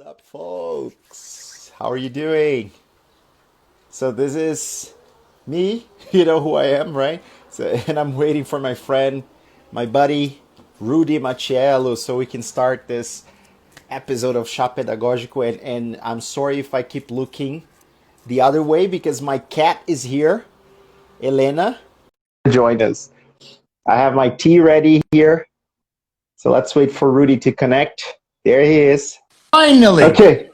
Up, folks? How are you doing? So this is me. You know who I am, right? So, and I'm waiting for my friend, my buddy, Rudy Maciello, so we can start this episode of Chá Pedagógico. And I'm sorry if I keep looking the other way because my cat is here, Elena. Join us. I have my tea ready here. So let's wait for Rudy to connect. There he is. Finally. Okay.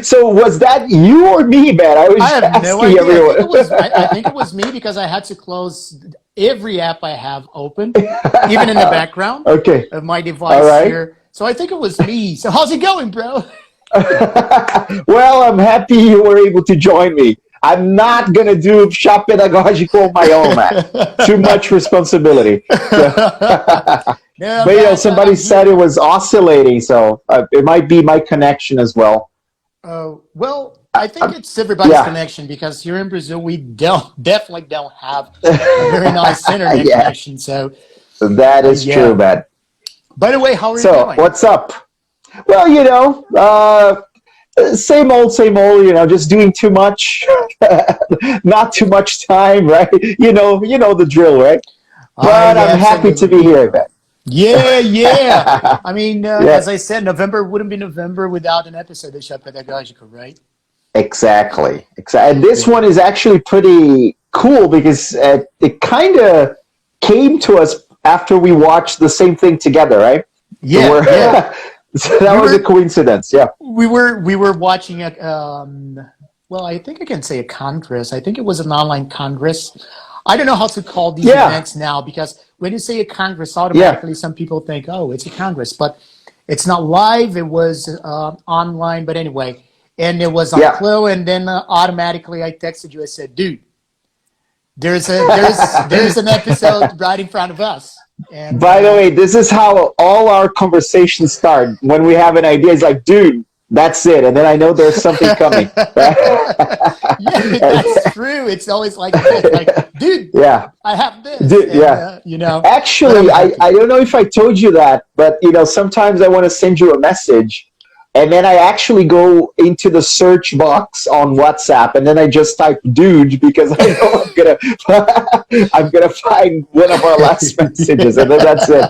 So was that you or me, man? I have no idea. I think it was me because I had to close every app I have open, even in the background of my device here. So I think it was me. So how's it going, bro? Well, I'm happy you were able to join me. I'm not going to do Chá Pedagógico on my own, man. Too much responsibility. No, but, you know, somebody said it was oscillating, so it might be my connection as well. Well, I think it's everybody's connection because here in Brazil, we definitely don't have a very nice internet connection. So that is true, man. By the way, how are you doing? So, what's up? Well, you know, same old, you know, just doing too much, not too much time, right? You know the drill, right? But I'm happy to be here, man. Yeah. I mean, as I said, November wouldn't be November without an episode of Chá Pedagógico, right? Exactly. And this one is actually pretty cool because it kind of came to us after we watched the same thing together, right? Yeah. So that was a coincidence, yeah. We were watching it. Well, I think I can say a congress. I think it was an online congress. I don't know how to call these events now because when you say a congress, automatically some people think, oh, it's a congress, but it's not live. It was online, but anyway, and it was on CLIL, and then automatically I texted you. I said, dude, there's an episode right in front of us. And, by the way, this is how all our conversations start. When we have an idea, it's like, dude, that's it. And then I know there's something coming. Yeah, that's true. It's always like this. Like, dude, I have this. Dude, and, you know. Actually, I don't know if I told you that, but, you know, sometimes I want to send you a message. And then I actually go into the search box on WhatsApp, and then I just type "dude" because I know I'm gonna find one of our last messages, and then that's it.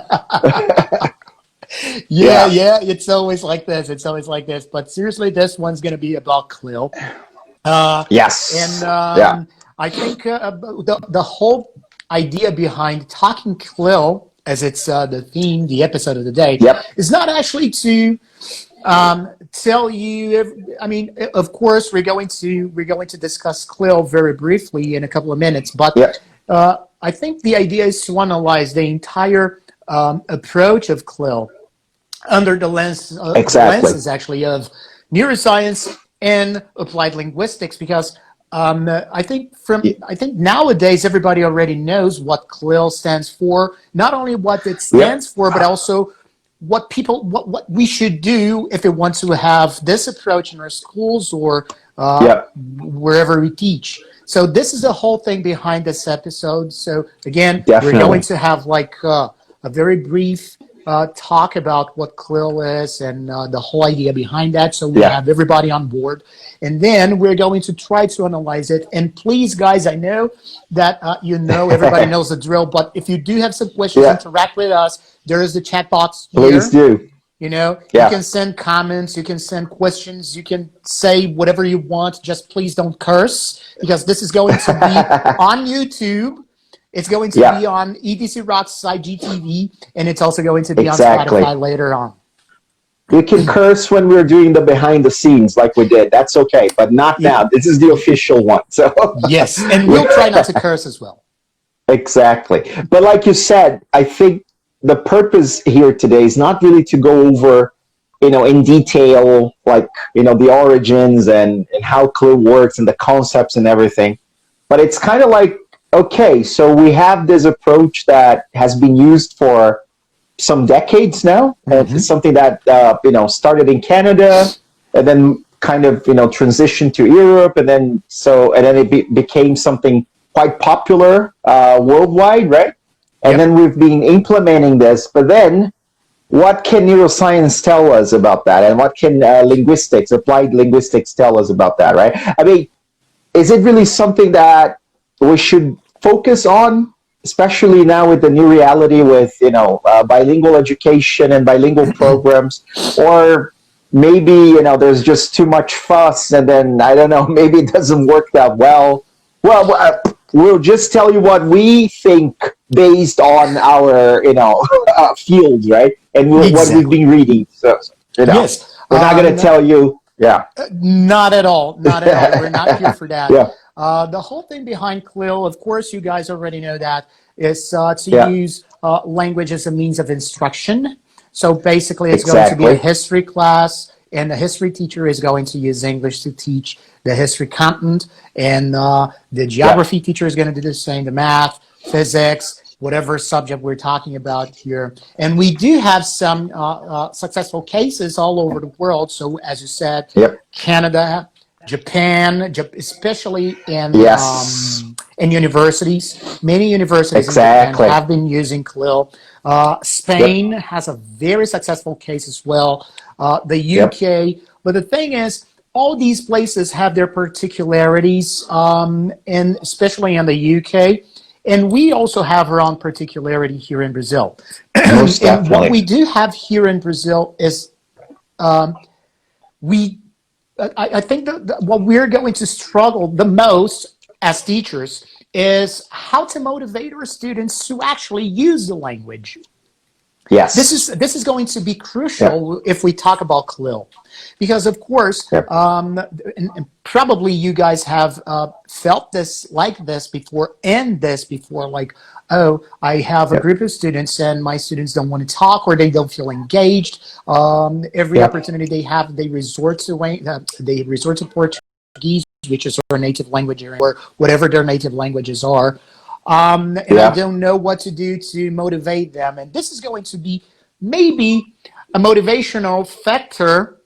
Yeah. It's always like this. But seriously, this one's gonna be about CLIL. Yes. And I think the whole idea behind talking CLIL, as it's the theme, the episode of the day, is not actually to tell you. I mean, of course, we're going to discuss CLIL very briefly in a couple of minutes, but I think the idea is to analyze the entire approach of CLIL under the lenses actually of neuroscience and applied linguistics, because I think nowadays everybody already knows what CLIL stands for, not only what it stands for, but also what we should do if we want to have this approach in our schools or wherever we teach. So this is the whole thing behind this episode. So again, we're going to have like a very brief talk about what CLIL is and the whole idea behind that, so we have everybody on board. And then we're going to try to analyze it. And please, guys, I know that everybody knows the drill, but if you do have some questions, interact with us. There is the chat box here. Please do. You know, you can send comments, you can send questions, you can say whatever you want. Just please don't curse, because this is going to be on YouTube. It's going to be on EDC Rocks IGTV, and it's also going to be on Spotify later on. You can curse when we're doing the behind the scenes like we did. That's okay, but not now. This is the official one. So yes, and we'll try not to curse as well. Exactly. But like you said, I think the purpose here today is not really to go over, you know, in detail, like, you know, the origins and how CLIL works and the concepts and everything. But it's kind of like, okay, so we have this approach that has been used for some decades now. And it's something that, you know, started in Canada and then kind of, you know, transitioned to Europe. And then it became something quite popular worldwide, right? And then we've been implementing this. But then what can neuroscience tell us about that, and what can linguistics, applied linguistics, tell us about that, right? I mean, is it really something that we should focus on, especially now with the new reality with bilingual education and bilingual programs, or maybe there's just too much fuss, and then I don't know, maybe it doesn't work that well. Well, we'll just tell you what we think based on our fields, right? And what we've been reading. So Yes. we're not going to tell you. Yeah. Not at all. Not at all. We're not here for that. Yeah. The whole thing behind CLIL, of course, you guys already know that, is to use language as a means of instruction. So basically, it's going to be a history class, and the history teacher is going to use English to teach the history content, and the geography teacher is going to do the same, the math, physics, whatever subject we're talking about here. And we do have some successful cases all over the world. So as you said, Canada, Japan, especially in universities. Many universities in Japan have been using CLIL. Spain has a very successful case as well. The UK. But the thing is, all these places have their particularities, and especially in the UK. And we also have our own particularity here in Brazil. And what we do have here in Brazil is I think that what we're going to struggle the most as teachers is how to motivate our students to actually use the language. Yes. This is going to be crucial if we talk about CLIL. Because, of course, and probably you guys have felt this like this before, like, oh, I have a group of students and my students don't want to talk, or they don't feel engaged. Every opportunity they have, they resort to Portuguese, which is our native language, or whatever their native languages are. And I don't know what to do to motivate them. And this is going to be maybe a motivational factor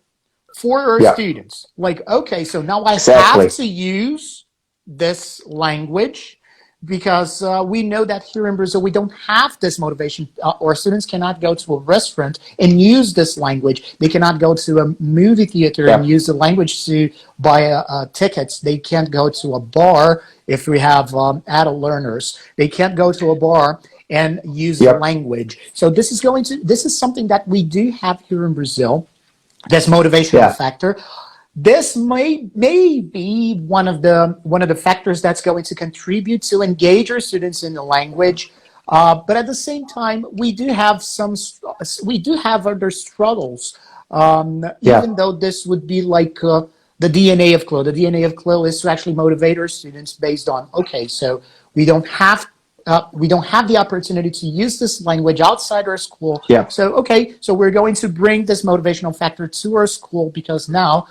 for our students. Like, okay, so now I have to use this language because we know that here in Brazil we don't have this motivation. Our students cannot go to a restaurant and use this language. They cannot go to a movie theater and use the language to buy tickets. They can't go to a bar if we have adult learners. They can't go to a bar and use the language. So this is something that we do have here in Brazil. This motivational factor. This may be one of the factors that's going to contribute to engage our students in the language. But at the same time, we do have other struggles. Even though this would be like the DNA of CLIL. The DNA of CLIL is to actually motivate our students based on, okay, so we don't have the opportunity to use this language outside our school. So, okay, so we're going to bring this motivational factor to our school because now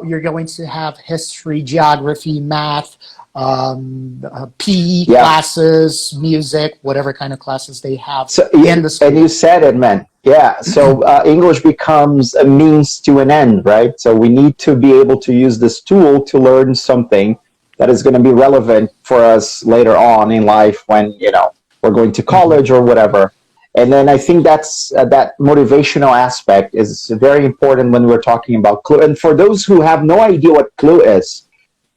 you're going to have history, geography, math, PE classes, music, whatever kind of classes they have in the school. And you said it, man. Yeah, so English becomes a means to an end, right? So we need to be able to use this tool to learn something that is going to be relevant for us later on in life when, we're going to college or whatever. And then I think that's that motivational aspect is very important when we're talking about CLIL. And for those who have no idea what CLIL is,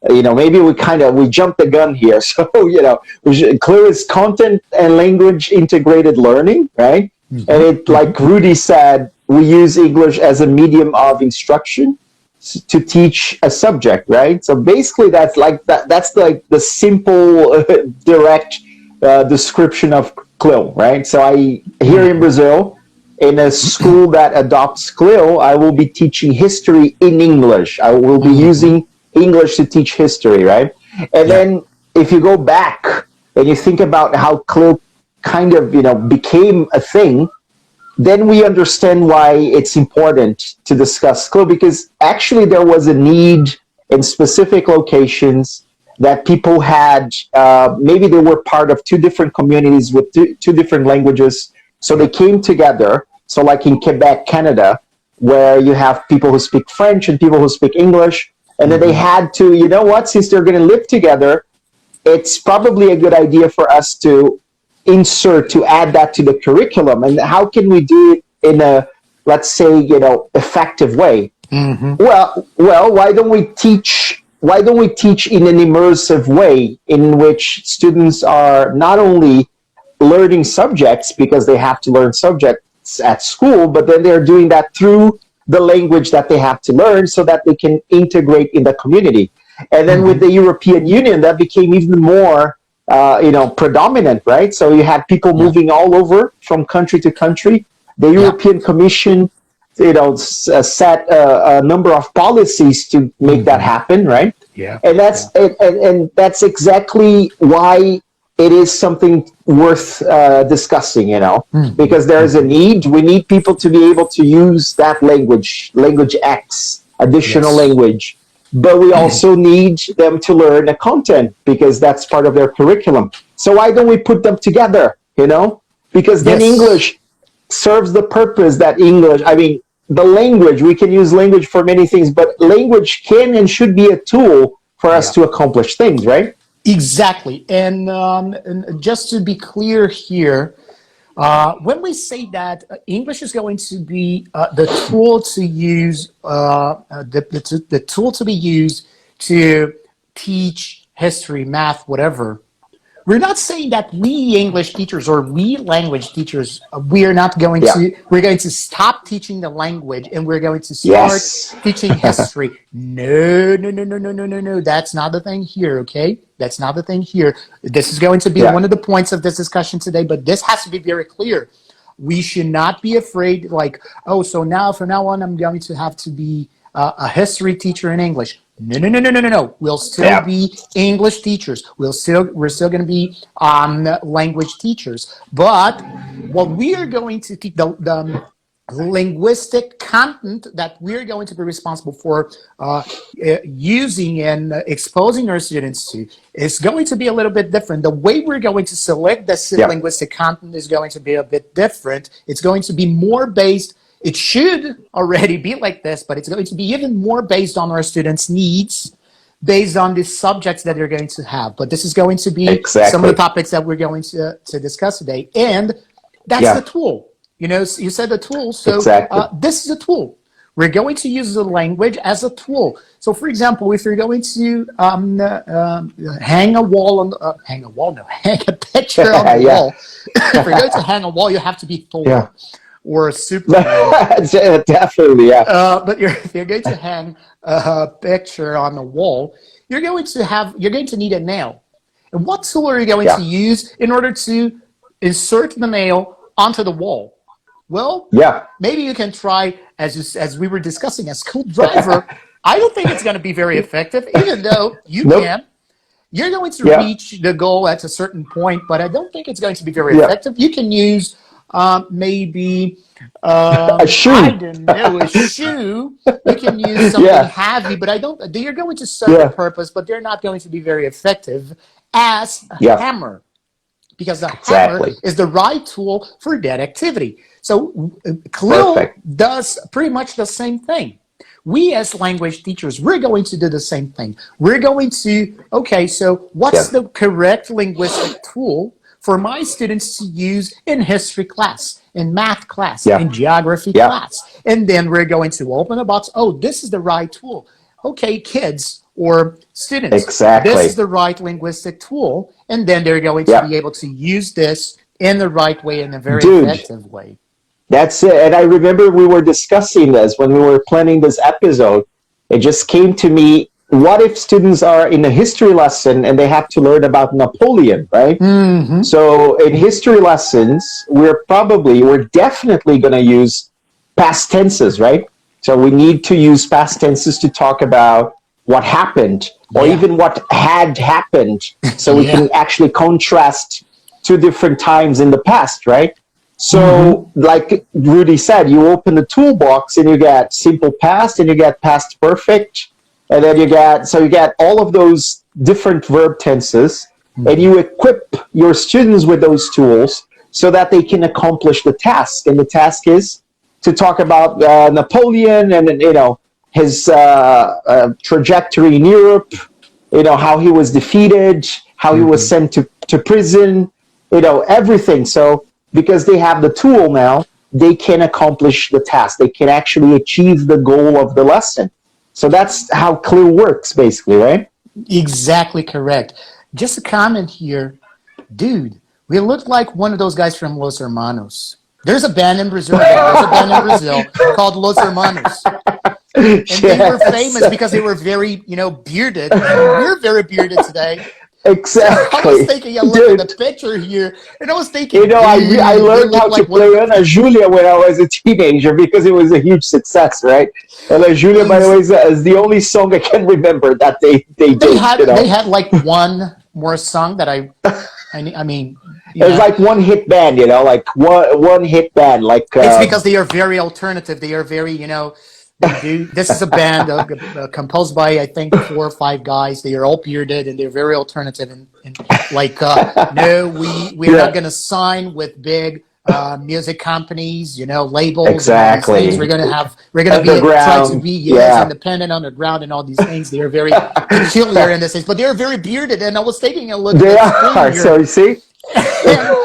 maybe we jumped the gun here. So, CLIL is content and language integrated learning, right? Mm-hmm. And it, like Rudy said, we use English as a medium of instruction to teach a subject, right? So basically that's like the simple, direct description of CLIL, right? So here in Brazil, in a school that adopts CLIL, I will be teaching history in English. I will be using English to teach history, right? And then if you go back and you think about how CLIL kind of, became a thing, then we understand why it's important to discuss CLIL, because actually there was a need in specific locations that people had, maybe they were part of two different communities with two different languages, so they came together. So like in Quebec, Canada, where you have people who speak French and people who speak English, and then they had to, since they're going to live together, it's probably a good idea for us to add that to the curriculum. And how can we do it in a, let's say, effective way. Mm-hmm. Well, why don't we teach in an immersive way in which students are not only learning subjects because they have to learn subjects at school, but then they're doing that through the language that they have to learn so that they can integrate in the community. And then with the European Union, that became even more predominant, right? So you had people moving all over from country to country. The European Commission, set a number of policies to make that happen, right? Yeah. And that's exactly why it is something worth discussing, because there's a need. We need people to be able to use that language X, additional language. But we also need them to learn the content because that's part of their curriculum. So why don't we put them together, Because then English serves the purpose that the language, we can use language for many things, but language can and should be a tool for us to accomplish things, right? Exactly. And just to be clear here, when we say that English is going to be the tool to use, the tool to be used to teach history, math, whatever, we're not saying that we English teachers or we language teachers, we're going to stop teaching the language and we're going to start teaching history. No. That's not the thing here, okay? That's not the thing here. This is going to be one of the points of this discussion today, but this has to be very clear. We should not be afraid so now, from now on, I'm going to have to be a history teacher in English. No. We'll still be English teachers. We're still going to be language teachers. But what we are going to teach, the linguistic content that we're going to be responsible for using and exposing our students to is going to be a little bit different. The way we're going to select this linguistic content is going to be a bit different. It's going to be more based. It should already be like this, but it's going to be even more based on our students' needs, based on the subjects that they're going to have. But this is going to be some of the topics that we're going to discuss today. And that's the tool. You said the tool, so this is a tool. We're going to use the language as a tool. So, for example, if you're going to hang a picture on the wall. If you're going to hang a wall, you have to be Thor. Yeah. Or Superman. Definitely, but if you're going to hang a picture on the wall, you're going to need a nail. And what tool are you going to use in order to insert the nail onto the wall? Well, maybe you can try, as we were discussing, a screwdriver. I don't think it's going to be very effective, even though you can. You're going to reach the goal at a certain point, but I don't think it's going to be very effective. You can use maybe a shoe. I don't know, a shoe. You can use something heavy, but they're going to serve the purpose, but they're not going to be very effective as a hammer. Because the hammer is the right tool for that activity. So CLIL does pretty much the same thing. We as language teachers, we're going to do the same thing. We're going to, so what's the correct linguistic tool for my students to use in history class, in math class, in geography class? And then we're going to open a box. Oh, this is the right tool. Okay, kids or students, this is the right linguistic tool. And then they're going to be able to use this in the right way, in a very effective way. That's it. And I remember we were discussing this when we were planning this episode. It just came to me, what if students are in a history lesson and they have to learn about Napoleon, right? Mm-hmm. So in history lessons, we're definitely going to use past tenses, right? So we need to use past tenses to talk about what happened or even what had happened. So we can actually contrast two different times in the past, right? So like Rudy said, you open the toolbox and you get simple past and you get past perfect. And then you get all of those different verb tenses, and you equip your students with those tools so that they can accomplish the task. And the task is to talk about Napoleon and his trajectory in Europe, how he was defeated, how he was sent to prison, everything. So because they have the tool now, they can accomplish the task. They can actually achieve the goal of the lesson. So that's how CLIL works, basically, right? Exactly correct. Just a comment here. Dude, we look like one of those guys from Los Hermanos. There's a band in Brazil. Called Los Hermanos. And they were famous because they were very, bearded. And we're very bearded today. Exactly. So I was thinking, I looked at the picture here, and I was thinking, I learned how to play Ana Julia when I was a teenager because it was a huge success, right? Ana Julia, by the way, is the only song I can remember that they did. They had like one more song that I mean. It was like one hit band, like one hit band. Like it's because they are very alternative. They are very, this is a band composed by, I think, 4 or 5 guys. They are all bearded and they're very alternative. And like, no, we're not going to sign with big music companies, labels. Exactly. And we're going to try to be independent, underground, and all these things. They are very peculiar in this sense, but they're very bearded. And I was taking a look. They are. So you see. And,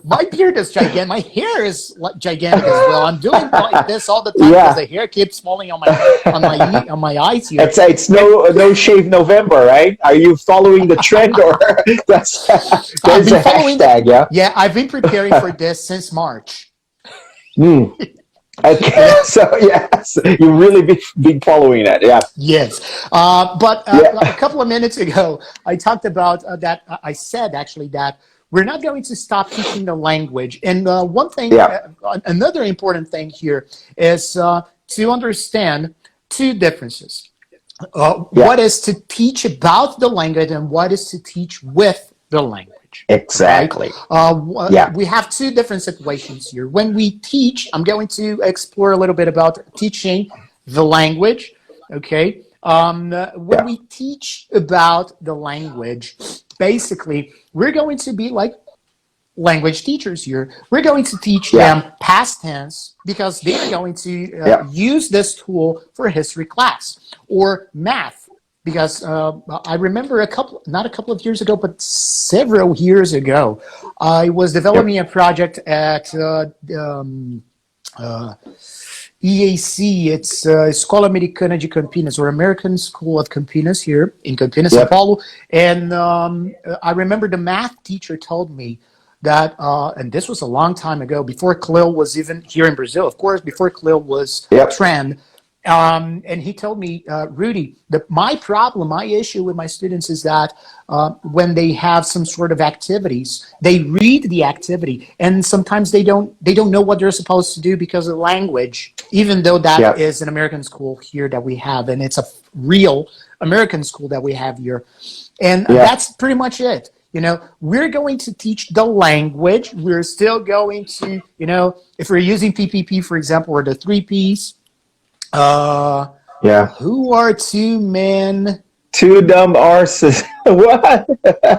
my beard is gigantic. My hair is gigantic as well. I'm doing like this all the time because the hair keeps falling on my eyes here. It's no shave November, right? Are you following the trend or there's a hashtag? Yeah, I've been preparing for this since March. Okay, so yes, you really been following it, yeah. Yes, but a couple of minutes ago, I talked about that. I said actually that we're not going to stop teaching the language. And one thing, another important thing here is to understand 2 differences. What is to teach about the language and what is to teach with the language. Exactly. Right? We have 2 different situations here. When we teach, I'm going to explore a little bit about teaching the language, okay? When we teach about the language, basically, we're going to be like language teachers here. We're going to teach them past tense because they're going to use this tool for history class or math. Because I remember not a couple of years ago, but several years ago, I was developing a project at EAC. It's Escola Americana de Campinas, or American School of Campinas here in Campinas, São Paulo. And I remember the math teacher told me that, and this was a long time ago, before CLIL was even here in Brazil, of course, before CLIL was a trend. And he told me, Rudy, my issue with my students is that when they have some sort of activities, they read the activity, and sometimes they don't know what they're supposed to do because of the language, even though that is an American school here that we have, and it's a real American school that we have here. And that's pretty much it. We're going to teach the language. We're still going to, if we're using PPP, for example, or the 3 Ps, who are 2 men? 2 dumb arses. What?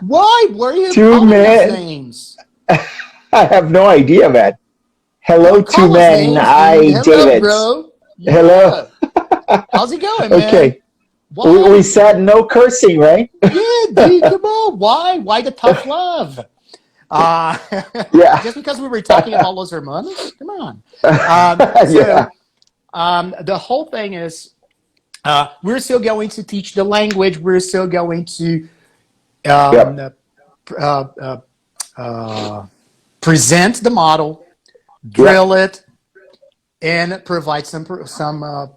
Why? Where are you 2 men names? I have no idea, man. Hello, 2 men. Hi, David. Bro. Yeah. Hello. How's it going, man? Okay. We said no cursing, right? Yeah, dude, come on. Why the tough love? Just because we were talking about Los Hermanos? Come on. The whole thing is, we're still going to teach the language. We're still going to present the model, drill it, and provide some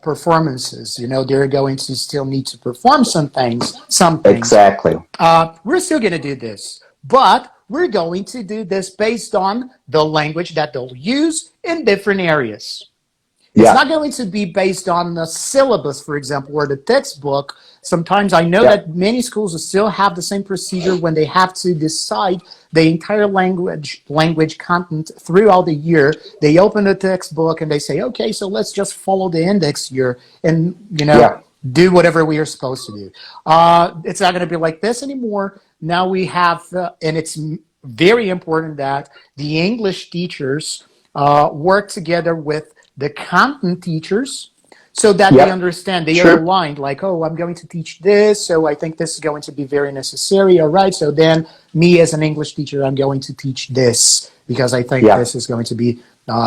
performances. They're going to still need to perform some things. Exactly. We're still going to do this, but we're going to do this based on the language that they'll use in different areas. It's not going to be based on the syllabus, for example, or the textbook. Sometimes I know that many schools will still have the same procedure when they have to decide the entire language content throughout the year. They open the textbook and they say, okay, so let's just follow the index here and, do whatever we are supposed to do. It's not going to be like this anymore. Now we have, and it's very important that the English teachers work together with the content teachers so that they understand, they are aligned, like, oh, I'm going to teach this, so I think this is going to be very necessary, all right, so then me as an English teacher, I'm going to teach this because I think this is going to be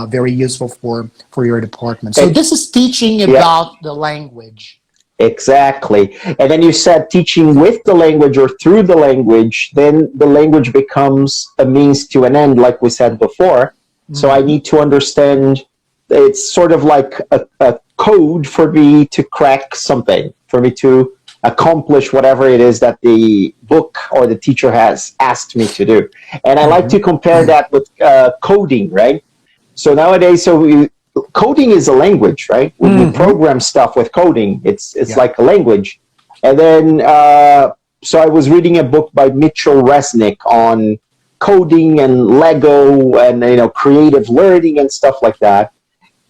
very useful for your department. So this is teaching about the language. Exactly. And then you said teaching with the language or through the language, then the language becomes a means to an end, like we said before. So I need to understand, it's sort of like a code for me to crack something, for me to accomplish whatever it is that the book or the teacher has asked me to do. And I like to compare that with coding, right? So nowadays, coding is a language, right? We program stuff with coding. It's like a language. And then, so I was reading a book by Mitchell Resnick on coding and Lego and, creative learning and stuff like that.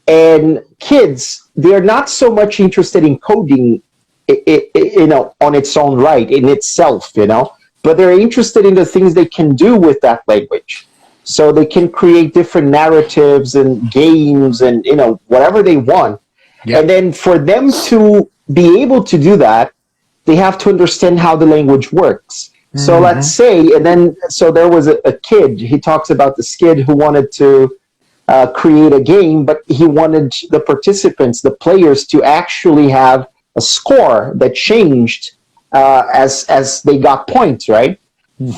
And kids, they're not so much interested in coding, on its own right, in itself, but they're interested in the things they can do with that language. So they can create different narratives and games and, whatever they want. Yep. And then for them to be able to do that, they have to understand how the language works. So let's say, so there was a kid, he talks about this kid who wanted to create a game, but he wanted the participants, the players, to actually have a score that changed as they got points, right?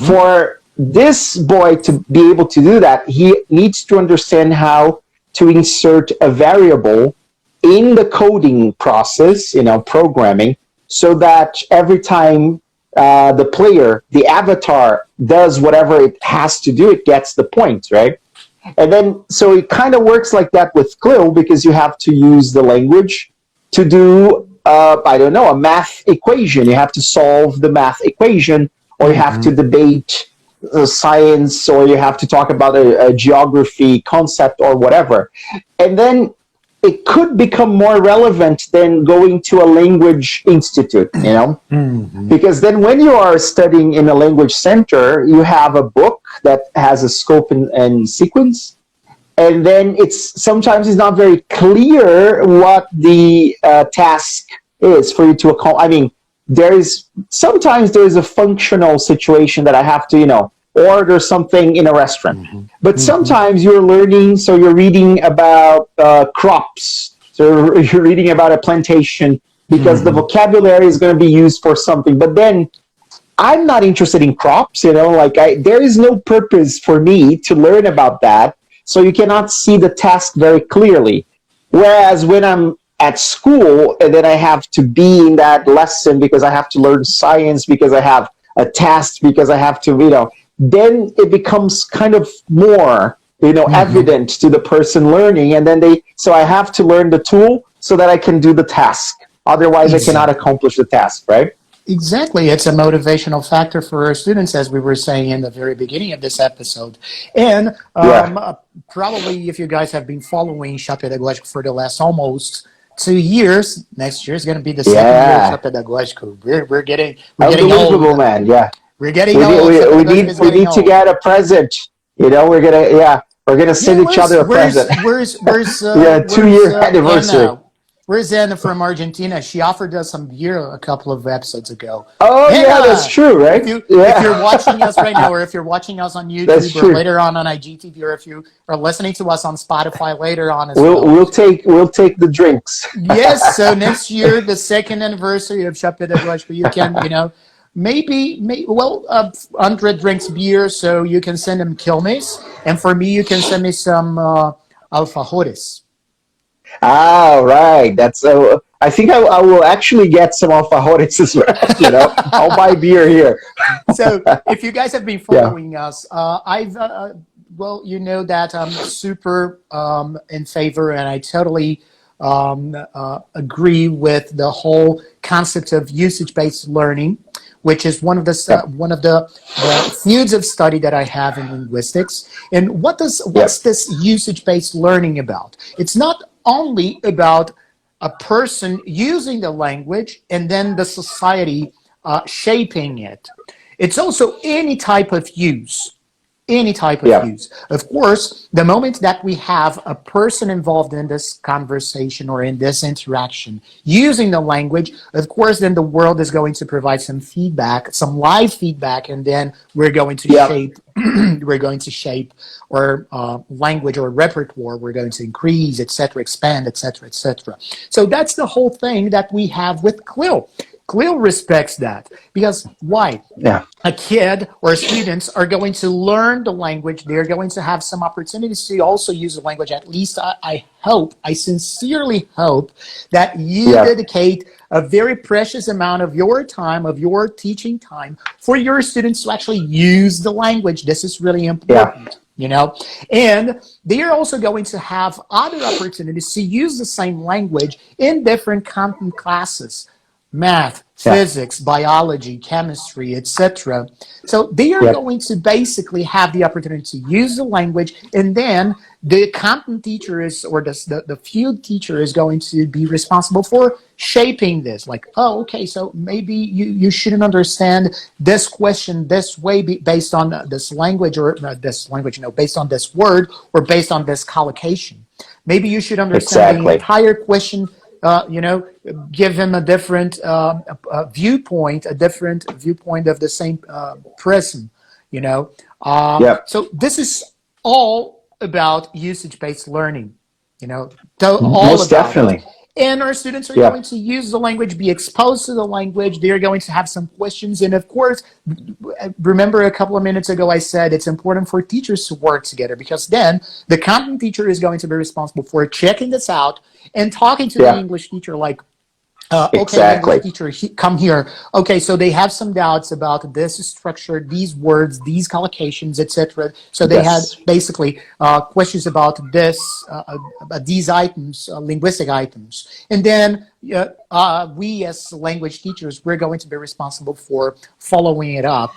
For this boy to be able to do that, he needs to understand how to insert a variable in the coding process, programming, so that every time the player, the avatar, does whatever it has to do, it gets the points, right? And then, so it kind of works like that with CLIL, because you have to use the language to do, a math equation. You have to solve the math equation, or you have to debate science, or you have to talk about a geography concept or whatever. And then it could become more relevant than going to a language institute, because then when you are studying in a language center, you have a book that has a scope and sequence. And then sometimes it's not very clear what the task is for you to accomplish. Sometimes there is a functional situation that I have to, order something in a restaurant. But sometimes you're learning, so you're reading about crops. So you're reading about a plantation because the vocabulary is going to be used for something. But then I'm not interested in crops, there is no purpose for me to learn about that. So you cannot see the task very clearly. Whereas when I'm at school, and then I have to be in that lesson because I have to learn science, because I have a task, because I have to, then it becomes kind of more, evident to the person learning. And then so I have to learn the tool so that I can do the task. Otherwise, I cannot accomplish the task, right? Exactly. It's a motivational factor for our students, as we were saying in the very beginning of this episode. And probably if you guys have been following Chapter Pedagógico for the last almost 2 years, next year is going to be the second year of Chapter Pedagógico. We're getting old, man. Yeah, we're getting old. We need to get a present. We're gonna send each other a present. Where's 2-year anniversary. Where's Anna from Argentina? She offered us some beer a couple of episodes ago. Oh, Anna, yeah, that's true, right? If you're watching us right now, or if you're watching us on YouTube, or later on IGTV, or if you are listening to us on Spotify later on as well. We'll take the drinks. Yes, so next year, the second anniversary of Chapter Pedagógico, you can, maybe 100 drinks beer, so you can send them quilmes, and for me, you can send me some alfajores. Ah, right. That's I think I will actually get some alfajores as well. I'll buy beer here. So, if you guys have been following us, I've you know that I'm super in favor, and I totally agree with the whole concept of usage-based learning, which is one of the fields of study that I have in linguistics. And what's this usage-based learning about? It's not only about a person using the language and then the society shaping it. It's also any type of use. any type of use. Of course, the moment that we have a person involved in this conversation or in this interaction using the language, of course, then the world is going to provide some feedback, some live feedback, and then we're going to shape our language or repertoire. We're going to increase, etc., expand, etc., etc. So that's the whole thing that we have with CLIL. CLIL respects that because why? A kid or students are going to learn the language. They're going to have some opportunities to also use the language. At least I sincerely hope that you dedicate a very precious amount of your time, of your teaching time, for your students to actually use the language. This is really important. And they are also going to have other opportunities to use the same language in different content classes. Math, physics, biology, chemistry, etc. So they are going to basically have the opportunity to use the language, and then the content teacher or the field teacher is going to be responsible for shaping this. Like, oh, okay, so maybe you shouldn't understand this question this way based on this language, or based on this word, or based on this collocation. Maybe you should understand the entire question. Give him a different viewpoint of the same prism, So this is all about usage-based learning, Most definitely. And our students are going to use the language, be exposed to the language. They're going to have some questions. And of course, remember a couple of minutes ago, I said it's important for teachers to work together, because then the content teacher is going to be responsible for checking this out and talking to the English teacher like, okay, English teacher, come here. Okay, so they have some doubts about this structure, these words, these collocations, etc. So they had basically questions about these items, linguistic items. And then we as language teachers, we're going to be responsible for following it up.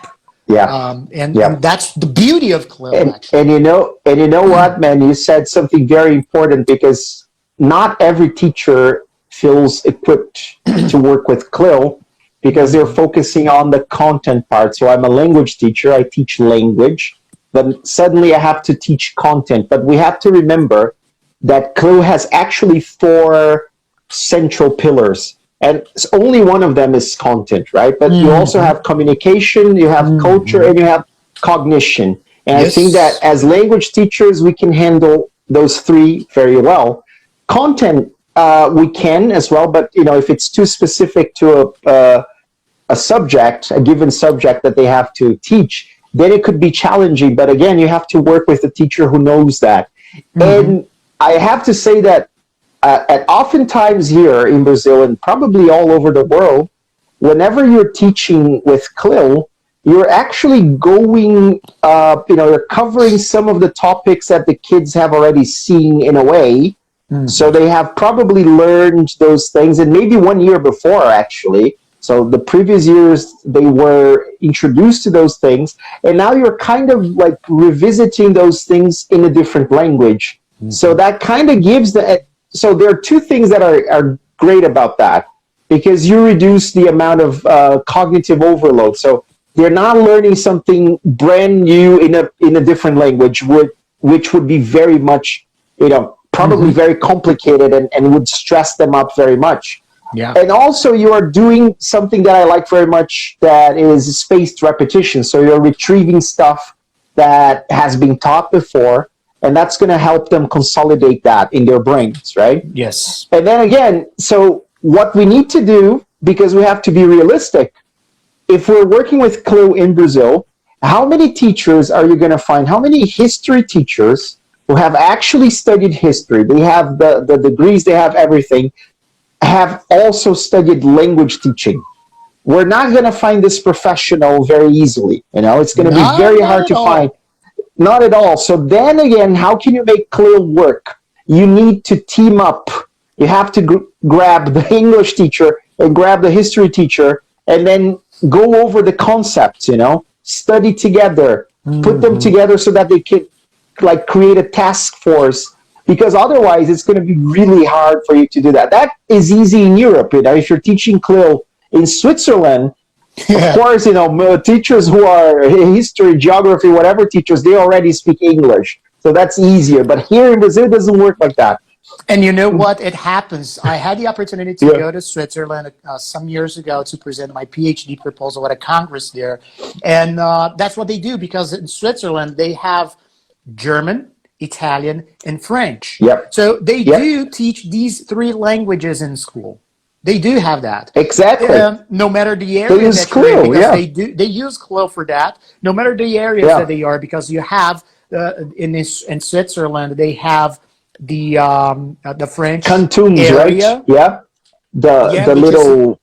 And that's the beauty of CLIL, actually. And you know what, man? You said something very important, because not every teacher feels equipped to work with CLIL, because they're focusing on the content part. So I'm a language teacher, I teach language, but suddenly I have to teach content. But we have to remember that CLIL has actually 4 central pillars, and only one of them is content, right? But you also have communication, you have culture, and you have cognition. And I think that as language teachers, we can handle those 3 very well. Content, we can as well, but if it's too specific to a subject, a given subject that they have to teach, then it could be challenging. But again, you have to work with a teacher who knows that. And I have to say that oftentimes here in Brazil, and probably all over the world, whenever you're teaching with CLIL, you're actually going, you're covering some of the topics that the kids have already seen in a way. So they have probably learned those things, and maybe 1 year before, actually. So the previous years, they were introduced to those things, and now you're kind of like revisiting those things in a different language. So that kind of gives so there are 2 things that are great about that, because you reduce the amount of cognitive overload. So they're not learning something brand new in a different language, which would be very much, probably very complicated and would stress them up very much. And also you are doing something that I like very much, that is spaced repetition. So you're retrieving stuff that has been taught before, and that's going to help them consolidate that in their brains, right? Yes. And then again, so what we need to do, because we have to be realistic, if we're working with CLIL in Brazil, how many teachers are you going to find? How many history teachers who have actually studied history, they have the degrees, they have everything, have also studied language teaching? We're not going to find this professional very easily. It's going to be very hard to find. Not at all. So then again, how can you make CLIL work? You need to team up. You have to grab the English teacher and grab the history teacher, and then go over the concepts, study together, put them together so that they can create a task force, because otherwise it's going to be really hard for you to do that. That is easy in Europe. If you're teaching CLIL in Switzerland, Of course, teachers who are history, geography, whatever teachers, they already speak English. So that's easier. But here in Brazil, it doesn't work like that. And you know what? It happens. I had the opportunity to go to Switzerland some years ago to present my PhD proposal at a congress there. And that's what they do, because in Switzerland, they have German, Italian, and French. Yep. So they do teach these three languages in school. They do have that. Exactly. No matter the area they use that you're in, CLIL, they use CLIL for that. No matter the areas that they are, because you have in Switzerland, they have the French cantons, area. Right? Yeah. The little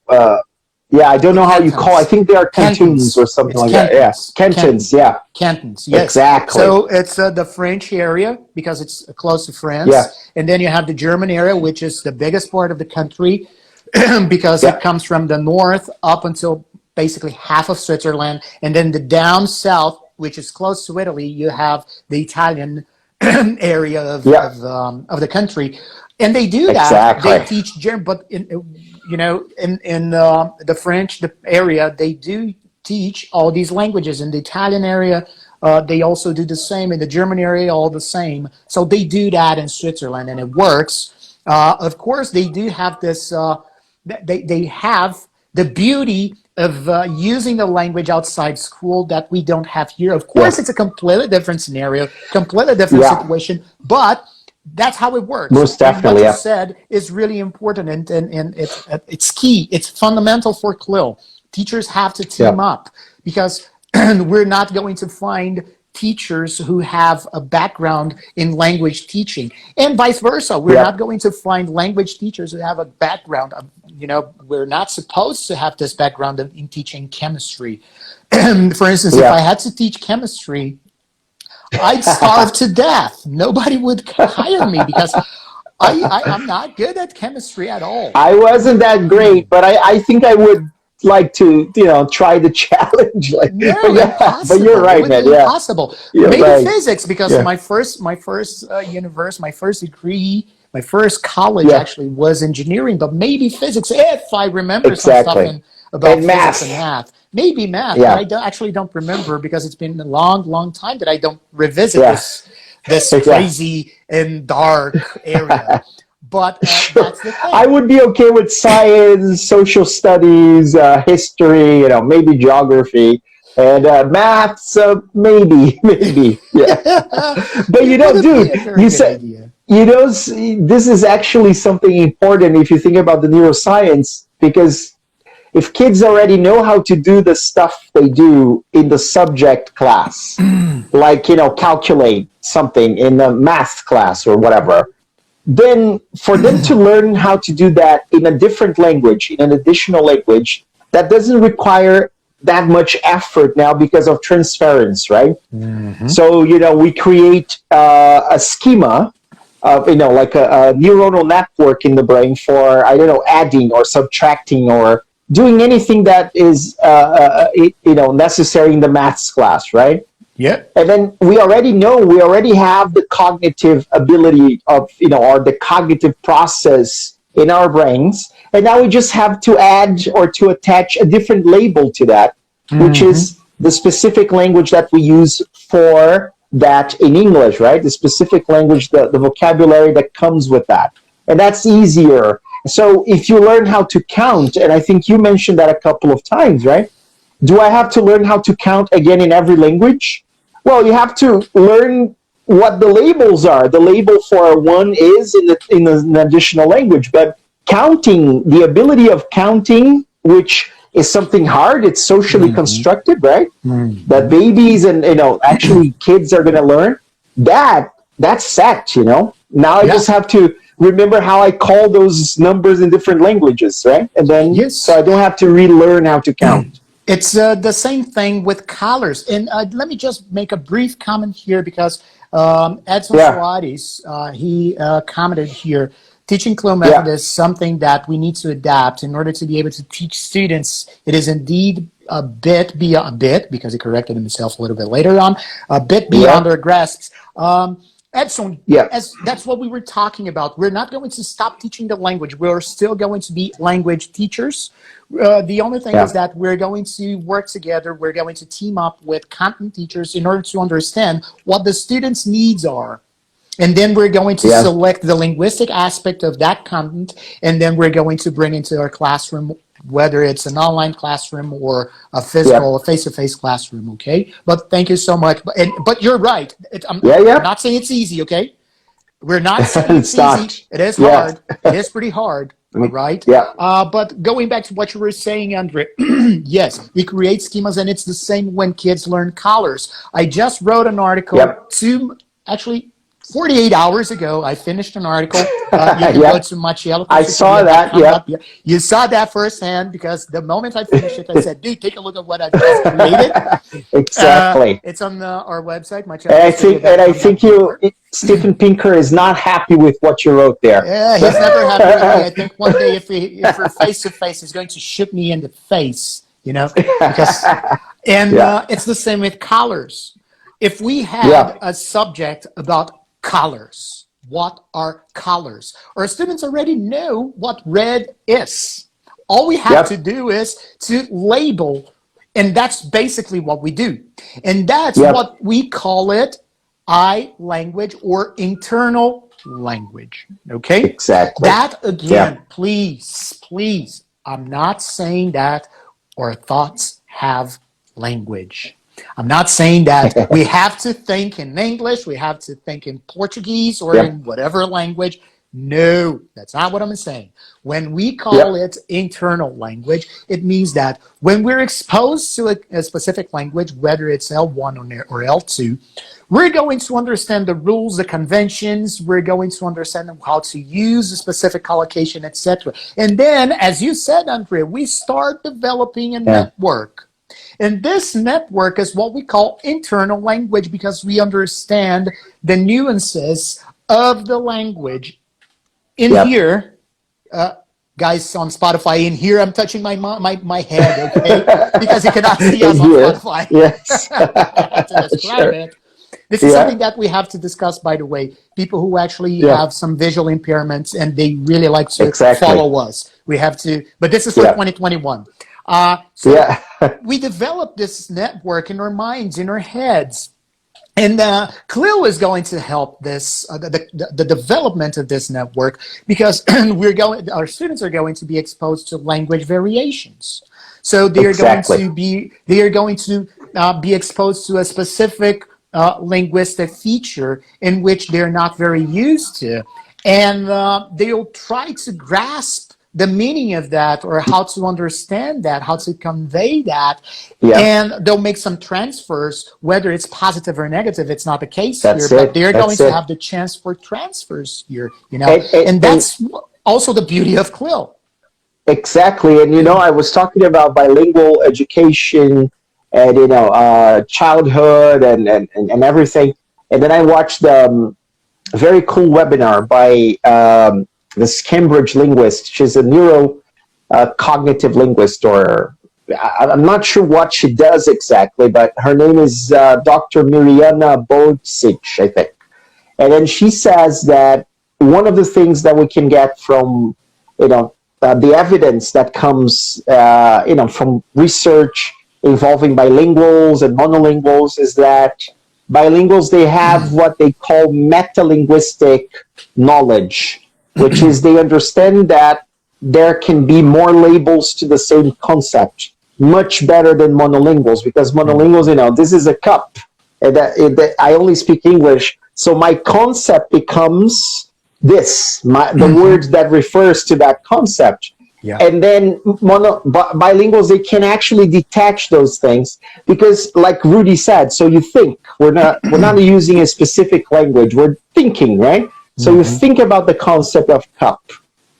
I don't know how you call. I think they are cantons or something like that. Yeah, cantons. Yeah, cantons. Yes, exactly. So it's the French area because it's close to France. Yeah. And then you have the German area, which is the biggest part of the country because it comes from the north up until basically half of Switzerland, and then the down south, which is close to Italy, you have the Italian area of the country. And they do that. Exactly. They teach German, but in the French area, they do teach all these languages. In the Italian area, they also do the same. In the German area, all the same. So they do that in Switzerland, and it works. Of course, they do have this. They have the beauty of using the language outside school that we don't have here. Of course, it's a completely different scenario, completely different situation, but that's how it works. Most definitely. And what you said is really important, and it's key. It's fundamental for CLIL. Teachers have to team up, because we're not going to find teachers who have a background in language teaching, and vice versa. We're not going to find language teachers who have a background. We're not supposed to have this background in teaching chemistry. For instance, if I had to teach chemistry, I'd starve to death. Nobody would hire me because I'm not good at chemistry at all. I wasn't that great, but I think I would like to, try the challenge. But you're right, man. Yeah, impossible. Maybe physics, because my first degree, my first college actually was engineering, but maybe physics, if I remember some stuff about physics and math. Maybe math, but I actually don't remember, because it's been a long time that I don't revisit this crazy and dark area. But that's the thing. I would be okay with science, social studies, history, maybe geography, and maths, maybe. Yeah. But dude, you said, this is actually something important if you think about the neuroscience, because if kids already know how to do the stuff they do in the subject class, like, calculate something in the math class or whatever, then for them to learn how to do that in a different language, in an additional language, that doesn't require that much effort now because of transference, right? Mm-hmm. So, we create a schema of, like a neuronal network in the brain for, adding or subtracting or doing anything that is, necessary in the maths class, right? Yeah. And then we already have the cognitive ability of, or the cognitive process in our brains. And now we just have to add or to attach a different label to that, which is the specific language that we use for that in English, right? The specific language, the vocabulary that comes with that. And that's easier. So if you learn how to count, and I think you mentioned that a couple of times, right? Do I have to learn how to count again in every language? Well, you have to learn what the labels are. The label for one is in an additional language, but counting, the ability of counting, which is something hard, it's socially constructed, right? That babies and, actually kids are going to learn, that's set, Now I just have to remember how I call those numbers in different languages, right? And then, so I don't have to relearn how to count. It's the same thing with colors. And let me just make a brief comment here, because Edson Soares, he commented here, teaching CLIL method is something that we need to adapt in order to be able to teach students. It is indeed a bit beyond, because he corrected himself a little bit later on, a bit beyond their grasps. Edson, Yeah. that's what we were talking about. We're not going to stop teaching the language. We're still going to be language teachers. The only thing is that we're going to work together. We're going to team up with content teachers in order to understand what the students' needs are. And then we're going to select the linguistic aspect of that content, and then we're going to bring into our classroom, whether it's an online classroom or a physical, a face-to-face classroom, okay? But thank you so much. But you're right. I'm not saying it's easy, okay? We're not saying it's easy. It is hard. It is pretty hard, right? Yeah. But going back to what you were saying, Andre, yes, we create schemas, and it's the same when kids learn colors. I just wrote an article actually 48 hours ago. I finished an article. You can go to Machiello. I saw that, You saw that firsthand, because the moment I finished it, I said, dude, take a look at what I've just created. Exactly. It's on our website, Machiello. And I think Stephen Pinker is not happy with what you wrote there. Yeah, he's never happy with me. I think one day if we're face-to-face, he's going to shoot me in the face, because it's the same with colors. If we had a subject about colors, what are colors? Our students already know what red is. All we have to do is to label, and that's basically what we do. And that's what we call it I language or internal language. Okay? Exactly. That again, please, I'm not saying that our thoughts have language. I'm not saying that we have to think in English, we have to think in Portuguese or in whatever language. No, that's not what I'm saying. When we call it internal language, it means that when we're exposed to a specific language, whether it's L1 or L2, we're going to understand the rules, the conventions, we're going to understand how to use a specific collocation, etc. And then, as you said, Andre, we start developing a network. And this network is what we call internal language, because we understand the nuances of the language. In here, guys on Spotify, in here, I'm touching my head, okay? Because you cannot see us on Spotify. Yes. To describe it. This is something that we have to discuss, by the way. People who actually have some visual impairments and they really like to follow us. We have to, but this is for 2021. We developed this network in our minds, in our heads. And CLIL is going to help this, the development of this network, because our students are going to be exposed to language variations. So they are going to be exposed to a specific linguistic feature in which they're not very used to, and they'll try to grasp the meaning of that, or how to understand that, how to convey that, and they'll make some transfers, whether it's positive or negative. It's not the case here, but they're going to have the chance for transfers here, and that's also the beauty of CLIL. Exactly, and I was talking about bilingual education and childhood and everything, and then I watched a very cool webinar by this Cambridge linguist. She's a neuro-cognitive linguist, or I'm not sure what she does exactly, but her name is Dr. Mirjana Bocic, I think. And then she says that one of the things that we can get from, the evidence that comes, from research involving bilinguals and monolinguals is that bilinguals, they have what they call meta-linguistic knowledge, which is they understand that there can be more labels to the same concept, much better than monolinguals, because monolinguals, this is a cup, and I only speak English, so my concept becomes this, the word that refers to that concept. And then bilinguals, they can actually detach those things, because like Rudy said, so you think, we're not using a specific language, we're thinking, right? So you think about the concept of cup,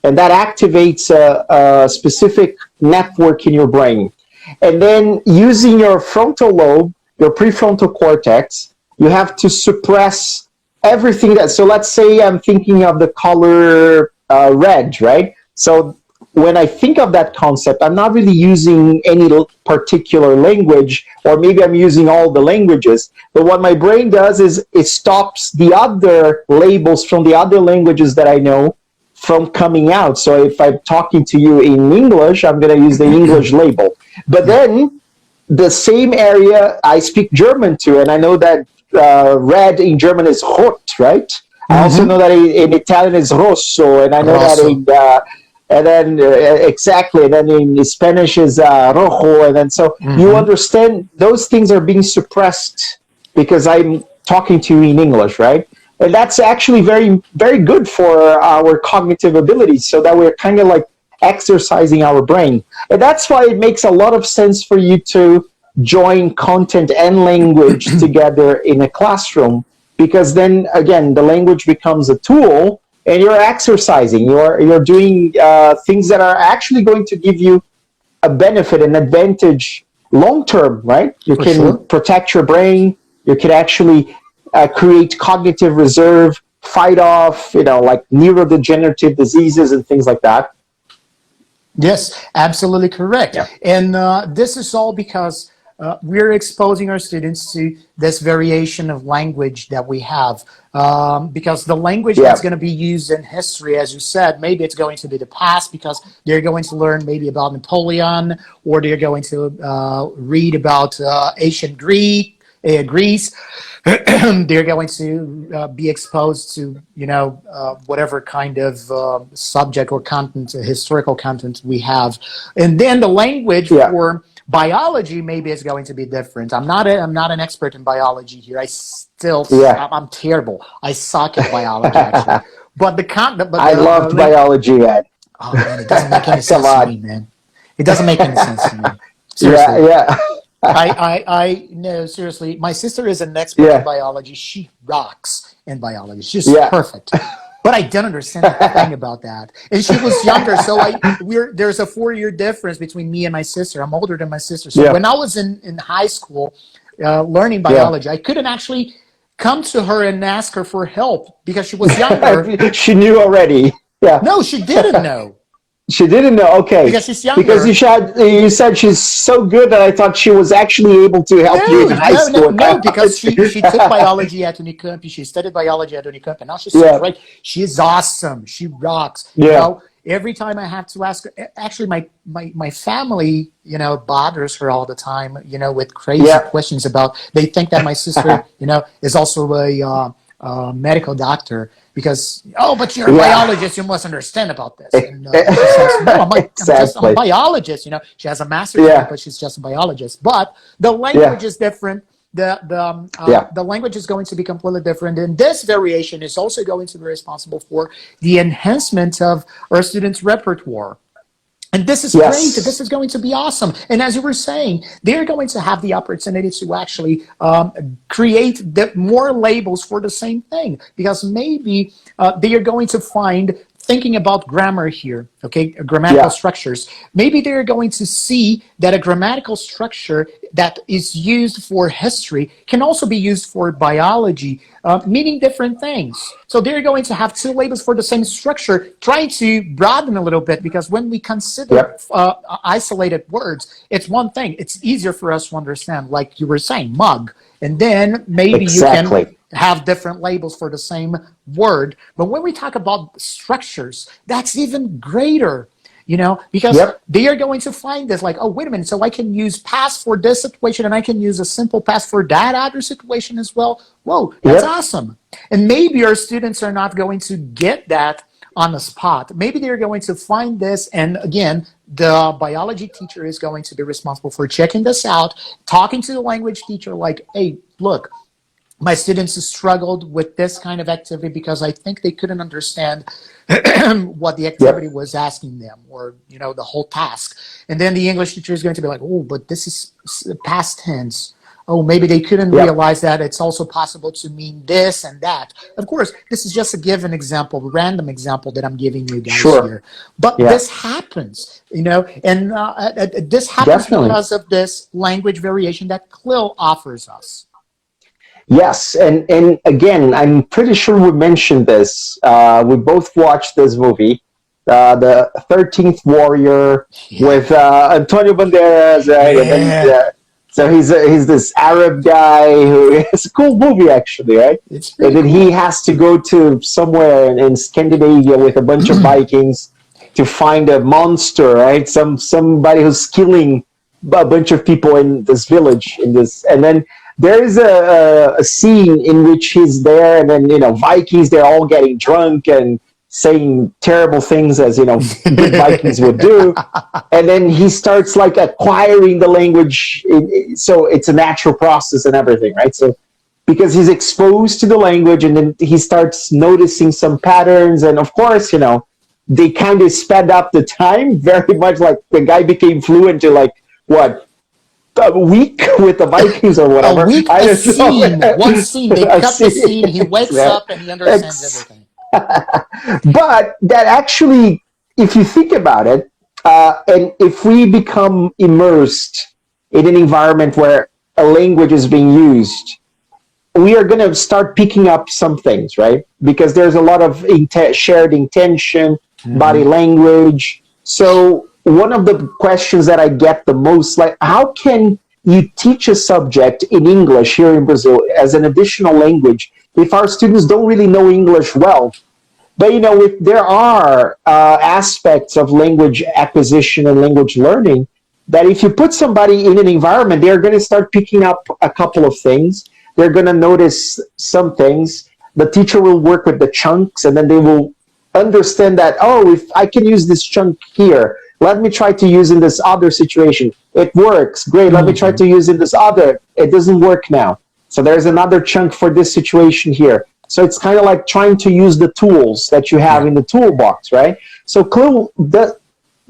and that activates a specific network in your brain. And then using your frontal lobe, your prefrontal cortex, you have to suppress everything so let's say I'm thinking of the color red, right? So when I think of that concept, I'm not really using any particular language, or maybe I'm using all the languages. But what my brain does is it stops the other labels from the other languages that I know from coming out. So if I'm talking to you in English, I'm going to use the English label. But then the same area I speak German to, and I know that red in German is rot, right? I also know that in Italian is rosso, and I know that in and then exactly, and then in Spanish is rojo, and then so you understand those things are being suppressed because I'm talking to you in English, right? And that's actually very, very good for our cognitive abilities, so that we're kind of like exercising our brain. And that's why it makes a lot of sense for you to join content and language together in a classroom, because then again the language becomes a tool and you're exercising, you're doing things that are actually going to give you a benefit, an advantage long term, right? You can protect your brain, you can actually create cognitive reserve, fight off like neurodegenerative diseases and things like that. Yes, absolutely correct. Yeah. And this is all because we're exposing our students to this variation of language that we have. Because the language that's going to be used in history, as you said, maybe it's going to be the past, because they're going to learn maybe about Napoleon, or they're going to read about ancient Greece. They're going to be exposed to, whatever kind of subject or content, historical content we have. And then the language for biology maybe is going to be different. I'm not an expert in biology here. I'm terrible. I suck at biology, actually. But I loved biology, Ed. Oh man, it doesn't make any sense to me, man. It doesn't make any sense to me. Seriously. Yeah. I no, seriously. My sister is an expert in biology. She rocks in biology. She's perfect. But I don't understand a thing about that. And she was younger, so there's a 4-year difference between me and my sister. I'm older than my sister. So when I was in high school learning biology, I couldn't actually come to her and ask her for help because she was younger. She knew already. Yeah. No, she didn't know. She didn't know. Okay. Because she's younger. Because you said she's so good that I thought she was actually able to help you in high school. No, because she took biology at Unicamp. She studied biology at Unicamp, and now she's so great. She's awesome. She rocks. Yeah. Every time I have to ask her, actually my family, bothers her all the time, with crazy questions about, they think that my sister, is also a medical doctor. Because, but you're a biologist, you must understand about this. And, she says, no, I'm a biologist. She has a master's degree, but she's just a biologist. But the language is different. The language is going to be completely different. And this variation is also going to be responsible for the enhancement of our students' repertoire. And this is great. This is going to be awesome. And as you were saying, they're going to have the opportunity to actually create more labels for the same thing. Because maybe they are going to find, thinking about grammar here, grammatical structures, maybe they're going to see that a grammatical structure that is used for history can also be used for biology, meaning different things. So they're going to have two labels for the same structure, trying to broaden a little bit, because when we consider isolated words, it's one thing. It's easier for us to understand, like you were saying, mug. And then maybe you can have different labels for the same word. But when we talk about structures, that's even greater, because they are going to find this like, oh, wait a minute, so I can use past for this situation and I can use a simple past for that other situation as well. Whoa, that's awesome. And maybe our students are not going to get that on the spot. Maybe they're going to find this, and again, the biology teacher is going to be responsible for checking this out, talking to the language teacher like, hey, look, my students struggled with this kind of activity because I think they couldn't understand what the activity was asking them, or, the whole task. And then the English teacher is going to be like, oh, but this is past tense. Oh, maybe they couldn't realize that it's also possible to mean this and that. Of course, this is just a given example, random example that I'm giving you guys here. But this happens, and this happens because of this language variation that CLIL offers us. Yes, and again, I'm pretty sure we mentioned this. We both watched this movie, the 13th Warrior with Antonio Banderas, right? And then, so he's this Arab guy who it's a cool movie actually, right? It's And then cool. he has to go to somewhere in Scandinavia with a bunch of Vikings to find a monster, right? Somebody who's killing a bunch of people in this village, and then there is a scene in which he's there, and then Vikings, they're all getting drunk and saying terrible things as good Vikings would do, and then he starts like acquiring the language. So it's a natural process and everything, right? So because he's exposed to the language, and then he starts noticing some patterns, and of course, they kind of sped up the time very much. Like the guy became fluent to like what, a week with the Vikings or whatever. A week, a scene, one scene. They cut the scene. He wakes up and he understands everything. But that actually, if you think about it, and if we become immersed in an environment where a language is being used, we are going to start picking up some things, right? Because there's a lot of shared intention, body language. So one of the questions that I get the most, like, how can you teach a subject in English here in Brazil as an additional language if our students don't really know English well? But if there are aspects of language acquisition and language learning that if you put somebody in an environment, they're going to start picking up a couple of things. They're going to notice some things. The teacher will work with the chunks, and then they will understand that, oh, if I can use this chunk here, let me try to use in this other situation. It works. Great. Let me try to use in this other. It doesn't work now. So there's another chunk for this situation here. So it's kind of like trying to use the tools that you have in the toolbox, right? So CLIL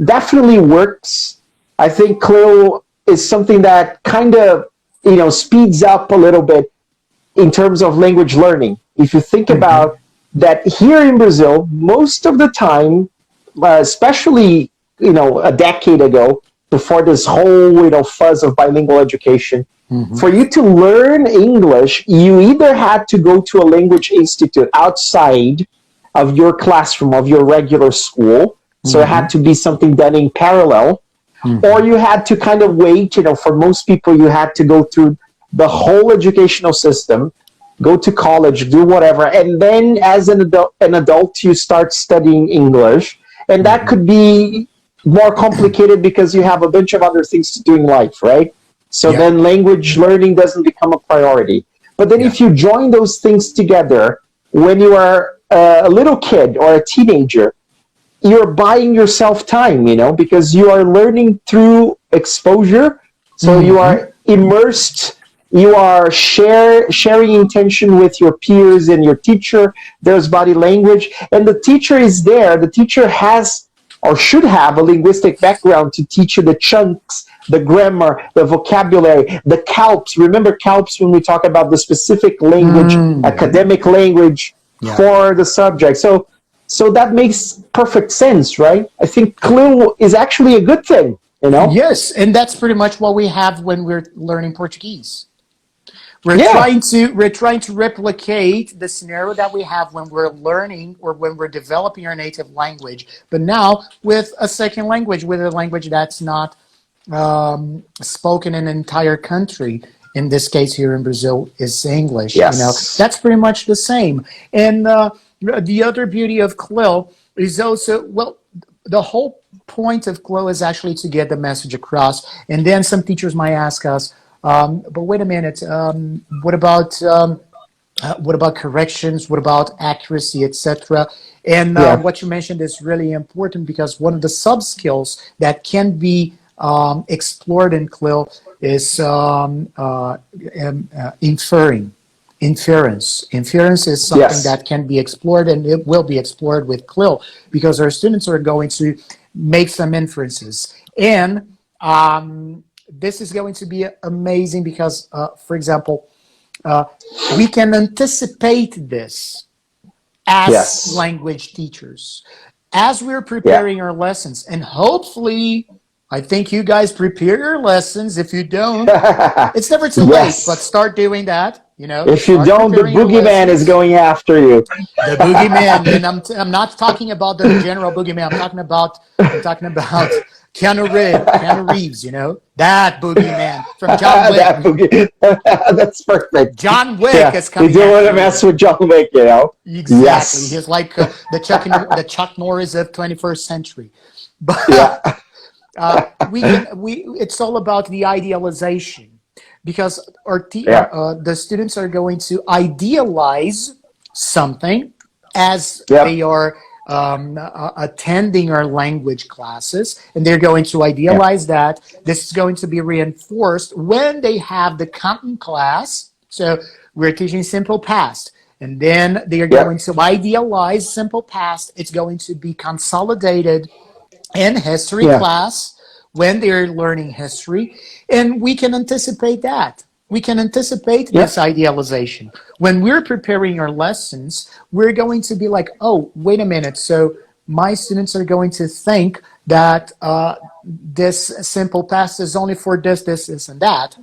definitely works. I think CLIL is something that kind of, speeds up a little bit in terms of language learning. If you think about that here in Brazil, most of the time, especially, a decade ago, before this whole, fuzz of bilingual education, for you to learn English, you either had to go to a language institute outside of your classroom, of your regular school. So it had to be something done in parallel. Or you had to kind of wait, for most people, you had to go through the whole educational system, go to college, do whatever. And then as an adult, you start studying English. And that could be more complicated because you have a bunch of other things to do in life, right? So then language learning doesn't become a priority. But then if you join those things together, when you are a little kid or a teenager, you're buying yourself time, because you are learning through exposure. So you are immersed, you are sharing intention with your peers and your teacher. There's body language, and the teacher is there. The teacher has or should have a linguistic background to teach you the chunks, the grammar, the vocabulary, the CALPs. Remember CALPs when we talk about the specific language, academic language for the subject. So that makes perfect sense, right? I think CLIL is actually a good thing, Yes, and that's pretty much what we have when we're learning Portuguese. We're trying to replicate the scenario that we have when we're learning or when we're developing our native language, but now with a second language, with a language that's not spoken in an entire country. In this case here in Brazil is English. That's pretty much the same. And the other beauty of CLIL is also, the whole point of CLIL is actually to get the message across. And then some teachers might ask us, but wait a minute, what about corrections? What about accuracy, etc.? And what you mentioned is really important because one of the sub-skills that can be explored in CLIL is inferring. Inference. Inference is something that can be explored, and it will be explored with CLIL because our students are going to make some inferences. And this is going to be amazing because, for example, we can anticipate this as language teachers. As we're preparing our lessons, and hopefully, I think you guys prepare your lessons. If you don't, it's never too late, but start doing that. You know, If you start don't, the preparing your boogeyman is lessons. going after you. The boogeyman, and I'm not talking about the general boogeyman. I'm talking about Keanu Reeves. You know, that boogeyman from John That Wick. boogie, that's perfect. John Wick Yeah, is you coming don't want after to mess you. with John Wick, you know. Exactly. Yes. He's like the Chuck Norris of 21st century. Yeah. But it's all about the idealization, because Yeah. the students are going to idealize something as Yep. they are attending our language classes, and they're going to Yeah. idealize that. This is going to be reinforced when they have the content class. So we're teaching simple past, and then they are going Yep. to idealize simple past. It's going to be consolidated in history Yeah. class when they're learning history, and we can anticipate that. We can anticipate this Yep. idealization. When we're preparing our lessons, we're going to be like, oh, wait a minute. So my students are going to think that this simple past is only for this, and that.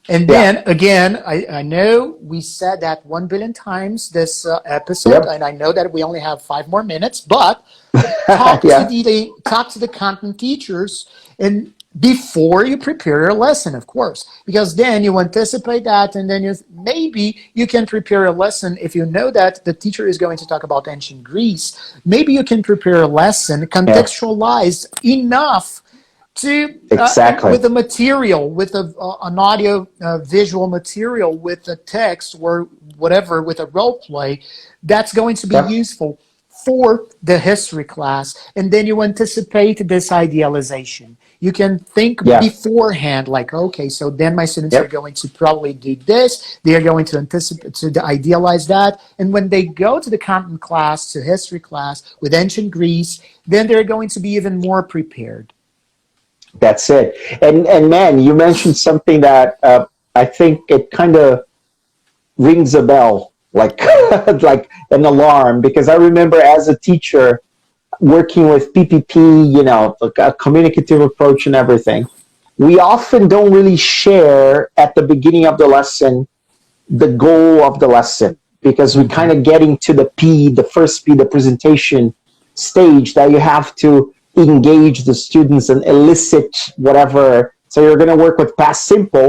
And Yeah. then again, I know we said that 1 billion times this episode, Yep. and I know that we only have 5 more minutes, but talk to Yeah. the content teachers and before you prepare your lesson, of course, because then you anticipate that, and then maybe you can prepare a lesson. If you know that the teacher is going to talk about ancient Greece, maybe you can prepare a lesson Yeah. contextualized enough to and Exactly. with the material, with an audio visual material, with a text or whatever, with a role play, that's going to be Yep. useful for the history class. And then you anticipate this idealization. You can think Yeah. beforehand, like, okay, so then my students are Yep. going to probably do this. They are going to anticipate, to idealize that. And when they go to the content class, to history class with ancient Greece, then they're going to be even more prepared. That's it. And man, you mentioned something that I think it kind of rings a bell, like like an alarm, because I remember as a teacher working with PPP, you know, like a communicative approach and everything. We often don't really share at the beginning of the lesson the goal of the lesson, because we kind Mm-hmm. of getting to the first P, the presentation stage, that you have to engage the students and elicit whatever. So you're going to work with past simple.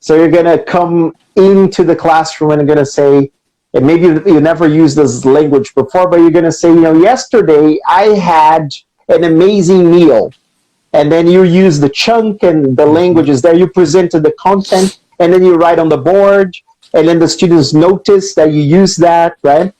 So you're going to come into the classroom and you're going to say, and maybe you never used this language before, but you're going to say, you know, yesterday I had an amazing meal. And then you use the chunk and the Mm-hmm. languages there. You presented the content, and then you write on the board, and then the students notice that you use that, right?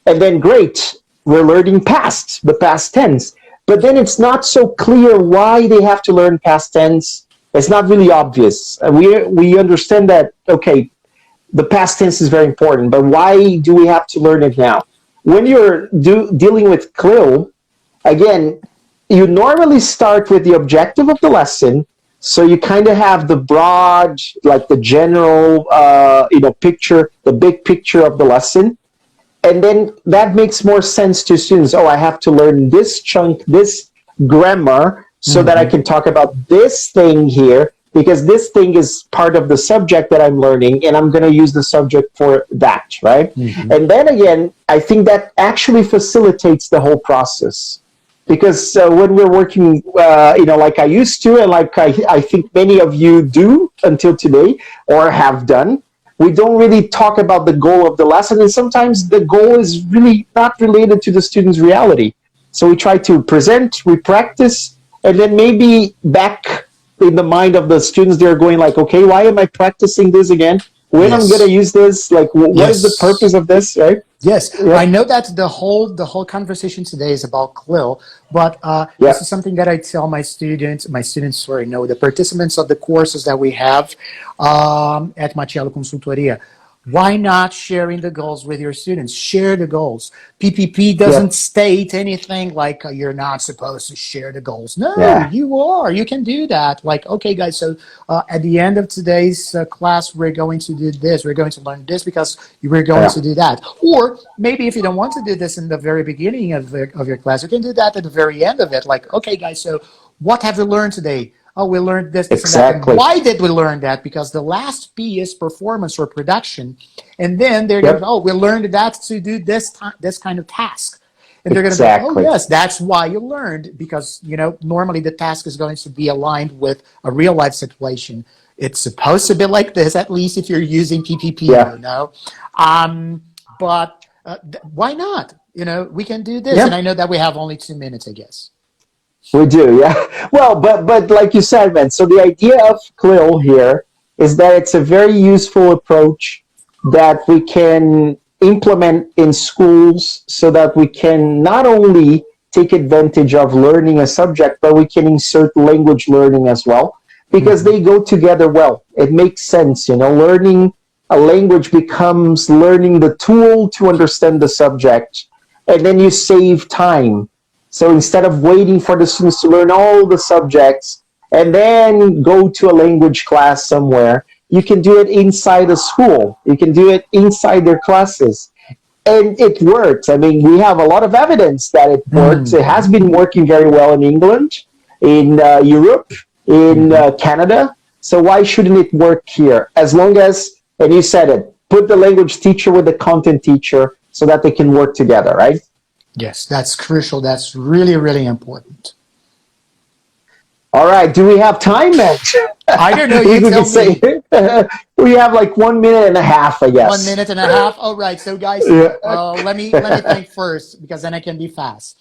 And then great, we're learning past, the past tense. But then it's not so clear why they have to learn past tense. It's not really obvious. We understand that, okay, the past tense is very important, but why do we have to learn it now? When you're dealing with CLIL, again, you normally start with the objective of the lesson. So you kind of have the broad, like the general, picture, the big picture of the lesson. And then that makes more sense to students. Oh, I have to learn this chunk, this grammar, so that I Mm-hmm. can talk about this thing here, because this thing is part of the subject that I'm learning, and I'm going to use the subject for that, right? Mm-hmm. And then again, I think that actually facilitates the whole process. Because when we're working, like I used to, and like I think many of you do until today, or have done, we don't really talk about the goal of the lesson, and sometimes the goal is really not related to the student's reality. So we try to present, we practice, and then maybe back in the mind of the students, they're going like, okay, why am I practicing this again? When I'm going to Yes. use this? Like, what is the Yes. purpose of this, right? Yes, I Yeah, know that the whole conversation today is about CLIL, but this yeah, is something that I tell my students, sorry, no, the participants of the courses that we have at Matiello Consultoria. Why not sharing the goals with your students? Share the goals. PPP yeah, doesn't state anything like you're not supposed to share the goals. No, yeah, you are. You can do that. Like, okay, guys, so at the end of today's class, we're going to do this. We're going to learn this because we're going yeah, to do that. Or maybe if you don't want to do this in the very beginning of your class, you can do that at the very end of it. Like, okay, guys, so what have you learned today? oh, we learned this, this, and that. Exactly. And why did we learn that? Because the last P is performance or production. And then they're going to, oh, we learned that to do this kind of task. And they're going to be, oh, yes, that's why you learned, because, you know, normally the task is going to be aligned with a real life situation. It's supposed to be like this, at least if you're using PPP, you know. But why not? You know, we can do this. And I know that we have only 2 minutes, I guess. We do, yeah. Well, but like you said, man, so the idea of CLIL here is that it's a very useful approach that we can implement in schools so that we can not only take advantage of learning a subject, but we can insert language learning as well, because they go together well. It makes sense, you know, learning a language becomes learning the tool to understand the subject, and then you save time. So instead of waiting for the students to learn all the subjects and then go to a language class somewhere, you can do it inside a school. You can do it inside their classes. And it works. I mean, we have a lot of evidence that it works. It has been working very well in England, in Europe, in Canada. So why shouldn't it work here? As long as, and you said it, put the language teacher with the content teacher so that they can work together, right? Yes, that's crucial. That's really, really important. All right. Do we have time, man? I don't know. You tell me. We have like 1 minute and a half, I guess. 1 minute and a half. All right. So, guys, let me think first, because then I can be fast.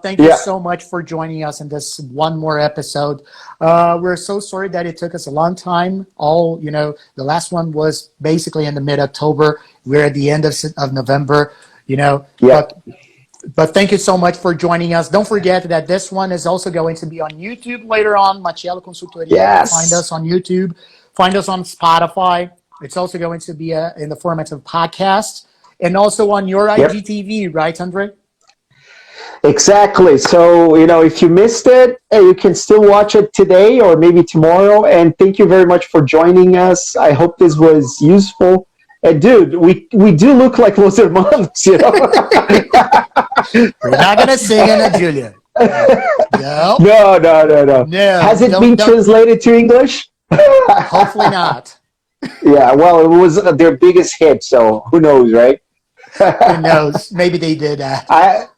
Thank you so much for joining us in this one more episode. We're so sorry that it took us a long time. You know, the last one was basically in the mid-October. We're at the end of November. You know, but thank you so much for joining us. Don't forget that this one is also going to be on YouTube later on. Macielo Consultoria. Yes. Find us on YouTube. Find us on Spotify. It's also going to be in the format of podcasts, and also on your IGTV, right, Andre? Exactly. So, you know, if you missed it, you can still watch it today or maybe tomorrow. And thank you very much for joining us. I hope this was useful. And dude, we do look like Los Hermanos, you know? We're not going to sing in it, Julia. No. No. Has it been translated to English? Hopefully not. Yeah, well, it was their biggest hit, so who knows, right? Who knows? Maybe they did that.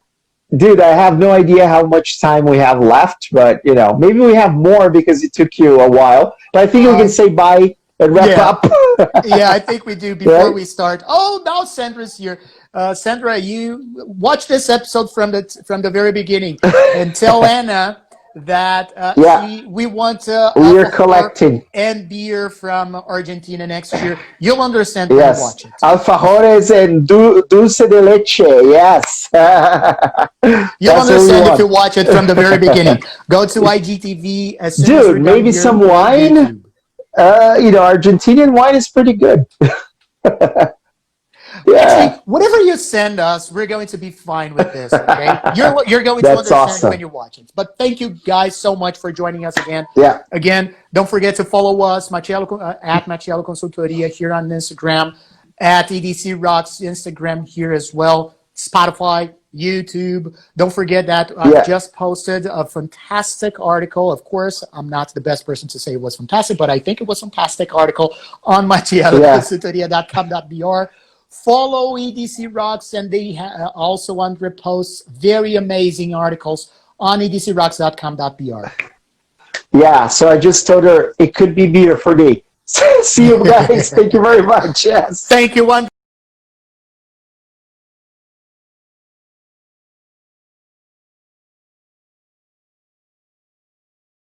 Dude, I have no idea how much time we have left, but, you know, maybe we have more because it took you a while. But I think we can say bye and wrap up. Yeah, I think we do before we start. Oh, now Sandra's here. Sandra, you watch this episode from the very beginning and tell Anna that we want we're collecting and beer from Argentina next year. You'll understand when you watch it. Alfajores and dulce de leche. Yes. You'll understand if you watch it from the very beginning. Go to IGTV. As soon as maybe some wine. You know, Argentinian wine is pretty good. Actually, whatever you send us, we're going to be fine with this. Okay, you're going to understand when you watch it. But thank you guys so much for joining us again. Yeah. Again, don't forget to follow us, at Macielo Consultoria here on Instagram, at EDC Rocks Instagram here as well, Spotify, YouTube. Don't forget that I just posted a fantastic article. Of course, I'm not the best person to say it was fantastic, but I think it was a fantastic article on macieloconsultoria.com.br. Follow EDC Rocks, and they also Andre posts very amazing articles on edcrocks.com.br. Yeah, so I just told her it could be beer for me. See you guys. Thank you very much. Yes. Thank you, Andre.